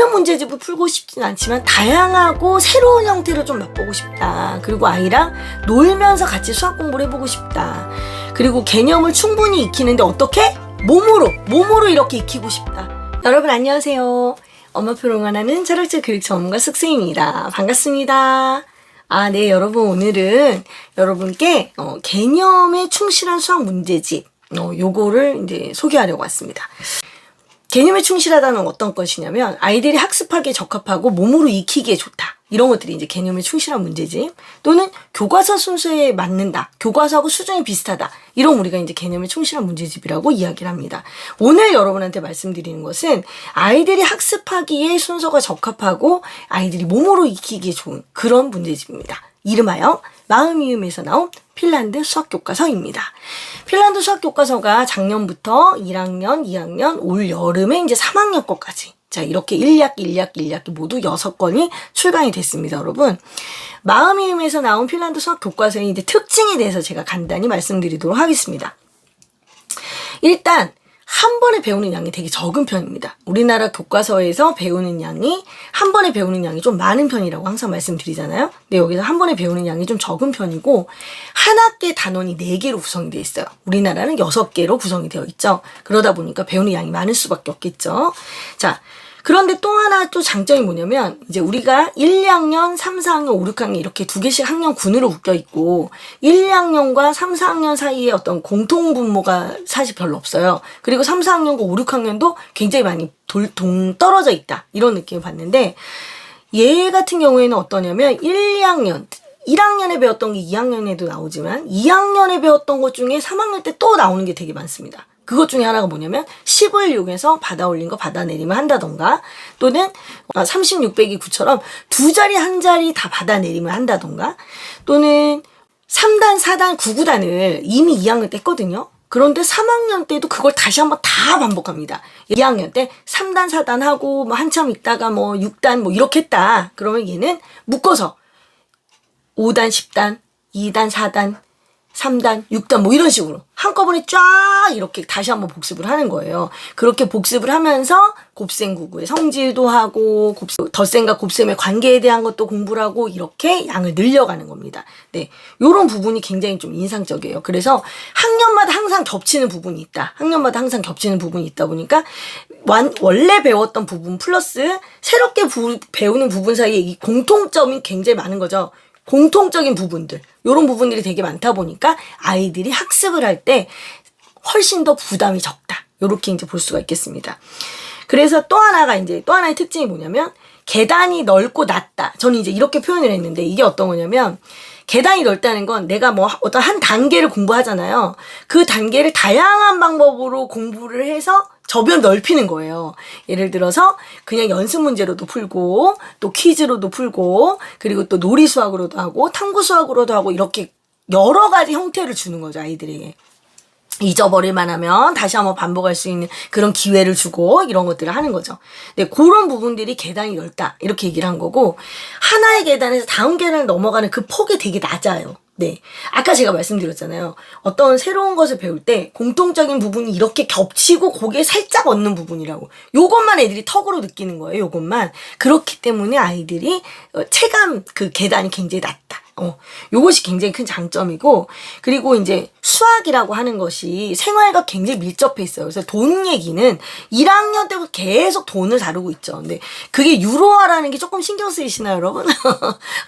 많은 문제집을 풀고 싶진 않지만 다양하고 새로운 형태를 좀 맛보고 싶다. 그리고 아이랑 놀면서 같이 수학 공부를 해보고 싶다. 그리고 개념을 충분히 익히는데 어떻게? 몸으로 이렇게 익히고 싶다. 여러분 안녕하세요. 엄마표를 응원하는 철학적 교육 전문가 숙세입니다. 반갑습니다. 네, 여러분 오늘은 여러분께 개념에 충실한 수학 문제집 요거를 이제 소개하려고 왔습니다. 개념에 충실하다는 어떤 것이냐면 아이들이 학습하기에 적합하고 몸으로 익히기에 좋다. 이런 것들이 이제 개념에 충실한 문제집. 또는 교과서 순서에 맞는다. 교과서하고 수준이 비슷하다. 이런 우리가 이제 개념에 충실한 문제집이라고 이야기를 합니다. 오늘 여러분한테 말씀드리는 것은 아이들이 학습하기에 순서가 적합하고 아이들이 몸으로 익히기에 좋은 그런 문제집입니다. 이름하여 마음이음에서 나온 핀란드 수학교과서입니다. 핀란드 수학교과서가 작년부터 1학년, 2학년, 올 여름에 이제 3학년 거까지 자 이렇게 1학기 모두 6권이 출간이 됐습니다. 여러분 마음이음에서 나온 핀란드 수학교과서의 이제 특징에 대해서 제가 간단히 말씀드리도록 하겠습니다. 일단 한 번에 배우는 양이 되게 적은 편입니다. 우리나라 교과서에서 배우는 양이 한 번에 배우는 양이 좀 많은 편이라고 항상 말씀드리잖아요. 근데 여기서 한 번에 배우는 양이 좀 적은 편이고 한 학기의 단원이 4개로 구성이 되어 있어요. 우리나라는 6개로 구성이 되어 있죠. 그러다 보니까 배우는 양이 많을 수밖에 없겠죠. 자, 그런데 또 하나 또 장점이 뭐냐면 이제 우리가 1, 2학년, 3, 4학년, 5, 6학년 이렇게 2개씩 학년군으로 묶여 있고 1, 2학년과 3, 4학년 사이에 어떤 공통 분모가 사실 별로 없어요. 그리고 3, 4학년과 5, 6학년도 굉장히 많이 동떨어져 있다. 이런 느낌을 받는데 얘 같은 경우에는 어떠냐면 1, 2학년 1학년에 배웠던 게 2학년에도 나오지만 2학년에 배웠던 것 중에 3학년 때 또 나오는 게 되게 많습니다. 그것 중에 하나가 뭐냐면 10을 이용해서 받아 올린 거 받아 내리면 한다던가 또는 36 빼기 9처럼 두 자리 한 자리 다 받아 내리면 한다던가 또는 3단, 4단, 9, 9단을 이미 2학년 때 했거든요. 그런데 3학년 때도 그걸 다시 한번 다 반복합니다. 2학년 때 3단, 4단 하고 뭐 한참 있다가 뭐 6단 뭐 이렇게 했다. 그러면 얘는 묶어서 5단, 10단, 2단, 4단 3단, 6단 뭐 이런 식으로 한꺼번에 쫙 이렇게 다시 한번 복습을 하는 거예요. 그렇게 복습을 하면서 곱셈구구의 성질도 하고 덧셈과 곱셈의 관계에 대한 것도 공부를 하고 이렇게 양을 늘려가는 겁니다. 네, 요런 부분이 굉장히 좀 인상적이에요. 그래서 학년마다 항상 겹치는 부분이 있다. 학년마다 항상 겹치는 부분이 있다 보니까 원래 배웠던 부분 플러스 새롭게 배우는 부분 사이에 이 공통점이 굉장히 많은 거죠. 공통적인 부분들, 이런 부분들이 되게 많다 보니까 아이들이 학습을 할 때 훨씬 더 부담이 적다. 이렇게 이제 볼 수가 있겠습니다. 그래서 또 하나의 특징이 뭐냐면 계단이 넓고 낮다. 저는 이제 이렇게 표현을 했는데 이게 어떤 거냐면 계단이 넓다는 건 내가 뭐 어떤 한 단계를 공부하잖아요. 그 단계를 다양한 방법으로 공부를 해서 저변 넓히는 거예요. 예를 들어서 그냥 연습 문제로도 풀고 또 퀴즈로도 풀고 그리고 또 놀이 수학으로도 하고 탐구 수학으로도 하고 이렇게 여러 가지 형태를 주는 거죠. 아이들에게. 잊어버릴만 하면 다시 한번 반복할 수 있는 그런 기회를 주고 이런 것들을 하는 거죠. 네, 그런 부분들이 계단이 넓다 이렇게 얘기를 한 거고 하나의 계단에서 다음 계단을 넘어가는 그 폭이 되게 낮아요. 네, 아까 제가 말씀드렸잖아요. 어떤 새로운 것을 배울 때 공통적인 부분이 이렇게 겹치고 거기에 살짝 얹는 부분이라고. 요것만 애들이 턱으로 느끼는 거예요. 요것만. 그렇기 때문에 아이들이 체감 그 계단이 굉장히 낮다. 요것이 굉장히 큰 장점이고 그리고 이제 수학이라고 하는 것이 생활과 굉장히 밀접해 있어요. 그래서 돈 얘기는 1학년 때부터 계속 돈을 다루고 있죠. 근데 그게 유로화라는 게 조금 신경 쓰이시나요, 여러분?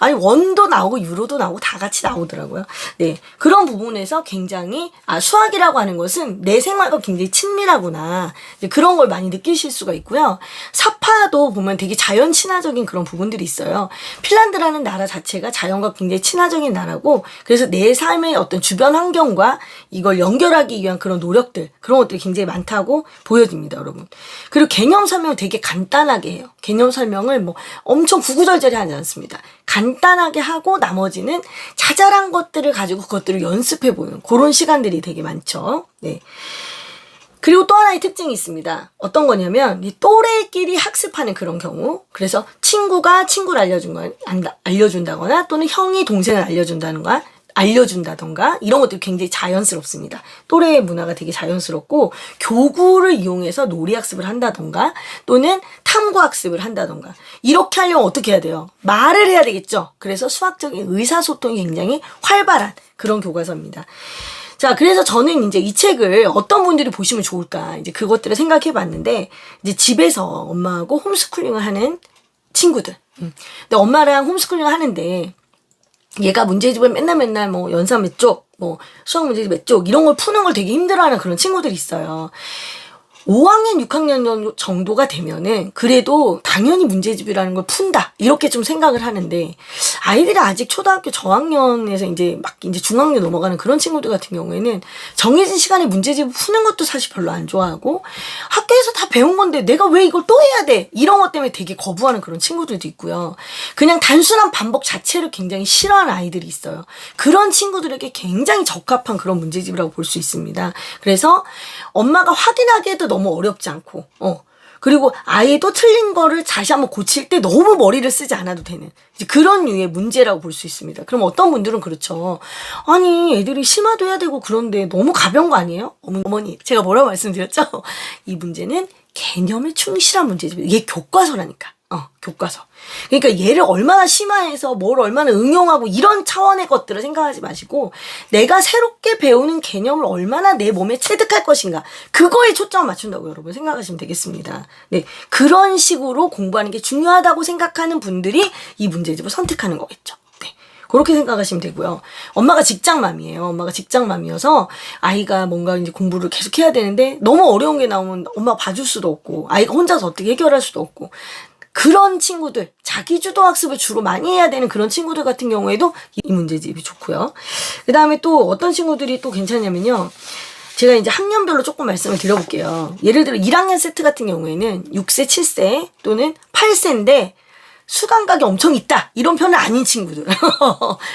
아니 원도 나오고 유로도 나오고 다 같이 나오더라고요. 네, 그런 부분에서 굉장히 수학이라고 하는 것은 내 생활과 굉장히 친밀하구나 그런 걸 많이 느끼실 수가 있고요. 사파도 보면 되게 자연 친화적인 그런 부분들이 있어요. 핀란드라는 나라 자체가 자연과 굉장히 친화적인 나라고 그래서 내 삶의 어떤 주변 환경과 이걸 연결하기 위한 그런 노력들 그런 것들이 굉장히 많다고 보여집니다. 여러분. 그리고 개념 설명을 되게 간단하게 해요. 개념 설명을 뭐 엄청 구구절절히 하지 않습니다. 간단하게 하고 나머지는 자잘한 것들을 가지고 그것들을 연습해보는 그런 시간들이 되게 많죠. 네. 그리고 또 하나의 특징이 있습니다. 어떤 거냐면 이 또래끼리 학습하는 그런 경우 그래서 친구가 친구를 알려준다거나 또는 형이 동생을 알려준다던가 이런 것들이 굉장히 자연스럽습니다. 또래 문화가 되게 자연스럽고 교구를 이용해서 놀이학습을 한다던가 또는 탐구학습을 한다던가 이렇게 하려면 어떻게 해야 돼요? 말을 해야 되겠죠. 그래서 수학적인 의사소통이 굉장히 활발한 그런 교과서입니다. 자, 그래서 저는 이제 이 책을 어떤 분들이 보시면 좋을까 이제 그것들을 생각해 봤는데 이제 집에서 엄마하고 홈스쿨링을 하는 친구들. 근데 엄마랑 홈스쿨링을 하는데 얘가 문제집을 맨날 뭐 연산 몇 쪽, 뭐 수학 문제집 몇 쪽 이런 걸 푸는 걸 되게 힘들어하는 그런 친구들이 있어요. 5학년, 6학년 정도가 되면은 그래도 당연히 문제집이라는 걸 푼다. 이렇게 좀 생각을 하는데 아이들이 아직 초등학교 저학년에서 이제 중학년 넘어가는 그런 친구들 같은 경우에는 정해진 시간에 문제집을 푸는 것도 사실 별로 안 좋아하고 학교에서 다 배운 건데 내가 왜 이걸 또 해야 돼? 이런 것 때문에 되게 거부하는 그런 친구들도 있고요. 그냥 단순한 반복 자체를 굉장히 싫어하는 아이들이 있어요. 그런 친구들에게 굉장히 적합한 그런 문제집이라고 볼 수 있습니다. 그래서 엄마가 확인하기에도 너무 어렵지 않고, 그리고 아이도 틀린 거를 다시 한번 고칠 때 너무 머리를 쓰지 않아도 되는 이제 그런 류의 문제라고 볼 수 있습니다. 그럼 어떤 분들은 그렇죠. 아니, 애들이 심화도 해야 되고 그런데 너무 가벼운 거 아니에요? 어머니, 제가 뭐라고 말씀드렸죠? 이 문제는 개념에 충실한 문제지. 이게 교과서라니까. 교과서. 그러니까 얘를 얼마나 심화해서 뭘 얼마나 응용하고 이런 차원의 것들을 생각하지 마시고 내가 새롭게 배우는 개념을 얼마나 내 몸에 체득할 것인가 그거에 초점을 맞춘다고 여러분 생각하시면 되겠습니다. 네, 그런 식으로 공부하는 게 중요하다고 생각하는 분들이 이 문제집을 선택하는 거겠죠. 네, 그렇게 생각하시면 되고요. 엄마가 직장맘이에요. 엄마가 직장맘이어서 아이가 뭔가 이제 공부를 계속 해야 되는데 너무 어려운 게 나오면 엄마가 봐줄 수도 없고 아이가 혼자서 어떻게 해결할 수도 없고 그런 친구들, 자기주도 학습을 주로 많이 해야 되는 그런 친구들 같은 경우에도 이 문제집이 좋고요. 그 다음에 또 어떤 친구들이 또 괜찮냐면요. 제가 이제 학년별로 조금 말씀을 드려볼게요. 예를 들어 1학년 세트 같은 경우에는 6세, 7세 또는 8세인데 수강각이 엄청 있다. 이런 편은 아닌 친구들.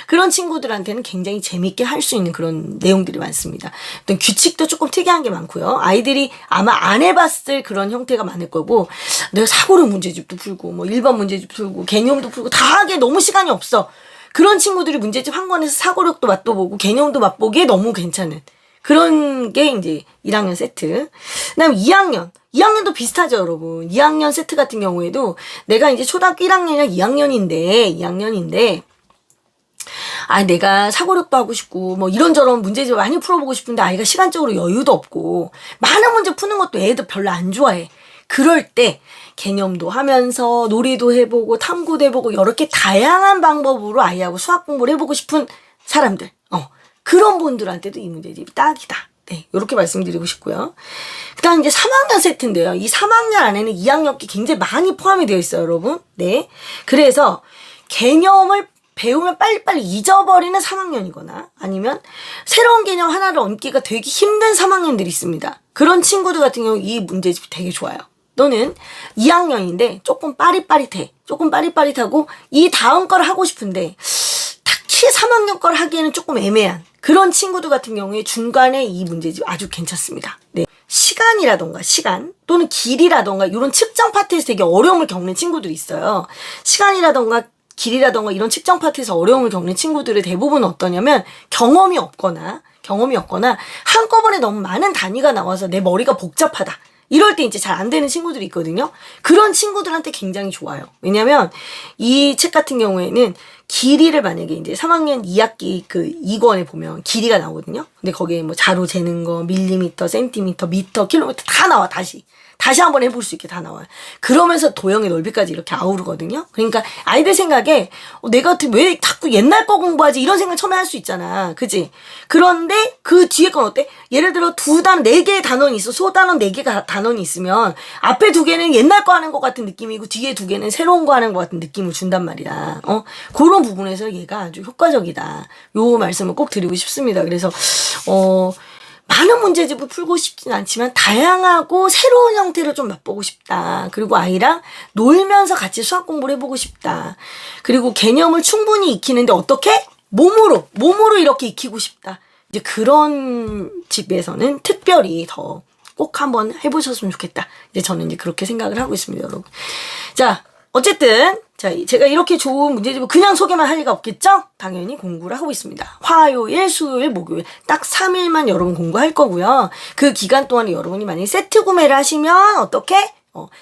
그런 친구들한테는 굉장히 재밌게 할 수 있는 그런 내용들이 많습니다. 어떤 규칙도 조금 특이한 게 많고요. 아이들이 아마 안 해봤을 그런 형태가 많을 거고 내가 사고력 문제집도 풀고 뭐 일반 문제집 풀고 개념도 풀고 다 하기에 너무 시간이 없어. 그런 친구들이 문제집 한 권에서 사고력도 맛보고 개념도 맛보기에 너무 괜찮은 그런 게 이제 1학년 세트. 그다음에 2학년도 비슷하죠, 여러분. 2학년 세트 같은 경우에도 내가 이제 초등학교 1학년이랑 2학년인데 내가 사고력도 하고 싶고 뭐 이런저런 문제집을 많이 풀어보고 싶은데 아이가 시간적으로 여유도 없고 많은 문제 푸는 것도 애들 별로 안 좋아해. 그럴 때 개념도 하면서 놀이도 해보고 탐구도 해보고 이렇게 다양한 방법으로 아이하고 수학 공부를 해보고 싶은 사람들 그런 분들한테도 이 문제집이 딱이다. 네, 이렇게 말씀드리고 싶고요. 그 다음 이제 3학년 세트인데요. 이 3학년 안에는 2학년기 굉장히 많이 포함이 되어 있어요, 여러분. 네. 그래서 개념을 배우면 빨리빨리 잊어버리는 3학년이거나 아니면 새로운 개념 하나를 얻기가 되게 힘든 3학년들이 있습니다. 그런 친구들 같은 경우 이 문제집이 되게 좋아요. 또는 2학년인데 조금 빠릿빠릿하고 이 다음 걸 하고 싶은데 딱히 3학년 걸 하기에는 조금 애매한 그런 친구들 같은 경우에 중간에 이 문제집 아주 괜찮습니다. 네. 시간 또는 길이라던가 이런 측정 파트에서 되게 어려움을 겪는 친구들이 있어요. 시간이라던가 길이라던가 이런 측정 파트에서 어려움을 겪는 친구들의 대부분은 어떠냐면 경험이 없거나 한꺼번에 너무 많은 단위가 나와서 내 머리가 복잡하다. 이럴 때 이제 잘 안 되는 친구들이 있거든요. 그런 친구들한테 굉장히 좋아요. 왜냐면 이 책 같은 경우에는 길이를 만약에 이제 3학년 2학기 그 2권에 보면 길이가 나오거든요. 근데 거기에 뭐 자로 재는 거, 밀리미터, 센티미터, 미터, 킬로미터 다 나와, 다시 한번 해볼 수 있게 다 나와요. 그러면서 도형의 넓이까지 이렇게 아우르거든요. 그러니까 아이들 생각에 내가 왜 자꾸 옛날 거 공부하지 이런 생각 처음에 할 수 있잖아. 그지? 그런데 그 뒤에 건 어때? 예를 들어 4개의 단원이 있어. 소단원 4개가 단원이 있으면 앞에 2개는 옛날 거 하는 것 같은 느낌이고 뒤에 2개는 새로운 거 하는 것 같은 느낌을 준단 말이야. 그런 부분에서 얘가 아주 효과적이다. 요 말씀을 꼭 드리고 싶습니다. 그래서 많은 문제집을 풀고 싶진 않지만 다양하고 새로운 형태를 좀 맛보고 싶다. 그리고 아이랑 놀면서 같이 수학 공부를 해보고 싶다. 그리고 개념을 충분히 익히는데 어떻게? 몸으로 이렇게 익히고 싶다. 이제 그런 집에서는 특별히 더 꼭 한번 해보셨으면 좋겠다. 이제 저는 이제 그렇게 생각을 하고 있습니다, 여러분. 자, 어쨌든 자, 제가 이렇게 좋은 문제집을 그냥 소개만 할 리가 없겠죠? 당연히 공부를 하고 있습니다. 화요일, 수요일, 목요일 딱 3일만 여러분 공부할 거고요. 그 기간 동안에 여러분이 만약에 세트 구매를 하시면 어떻게?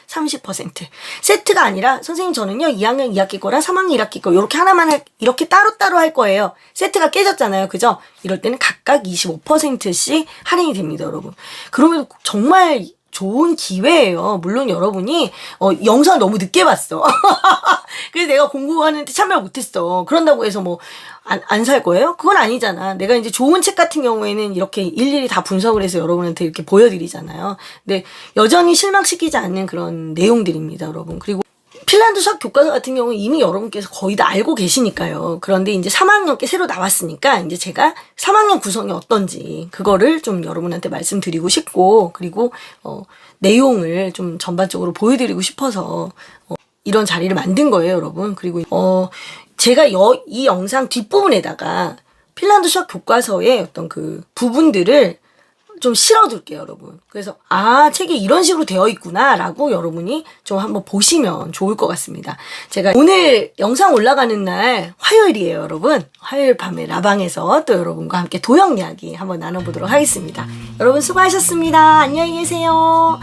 30%. 세트가 아니라 선생님 저는요 2학년 2학기 거랑 3학년 1학기 거 이렇게 하나만 이렇게 따로따로 할 거예요. 세트가 깨졌잖아요. 그죠? 이럴 때는 각각 25%씩 할인이 됩니다, 여러분. 그러면 정말 좋은 기회예요. 물론 여러분이 영상을 너무 늦게 봤어. 그래서 내가 공부하는데 참여를 못했어. 그런다고 해서 뭐 안 살 거예요? 그건 아니잖아. 내가 이제 좋은 책 같은 경우에는 이렇게 일일이 다 분석을 해서 여러분한테 이렇게 보여드리잖아요. 근데 여전히 실망시키지 않는 그런 내용들입니다, 여러분. 그리고 핀란드 수학 교과서 같은 경우는 이미 여러분께서 거의 다 알고 계시니까요. 그런데 이제 3학년께 새로 나왔으니까 이제 제가 3학년 구성이 어떤지 그거를 좀 여러분한테 말씀드리고 싶고, 그리고 내용을 좀 전반적으로 보여드리고 싶어서 이런 자리를 만든 거예요, 여러분. 그리고 제가 이 영상 뒷부분에다가 핀란드 수학 교과서의 어떤 그 부분들을 좀 실어둘게요, 여러분. 그래서 책이 이런 식으로 되어 있구나 라고 여러분이 좀 한번 보시면 좋을 것 같습니다. 제가 오늘 영상 올라가는 날 화요일이에요, 여러분. 화요일 밤에 라방에서 또 여러분과 함께 도형 이야기 한번 나눠보도록 하겠습니다. 여러분 수고하셨습니다. 안녕히 계세요.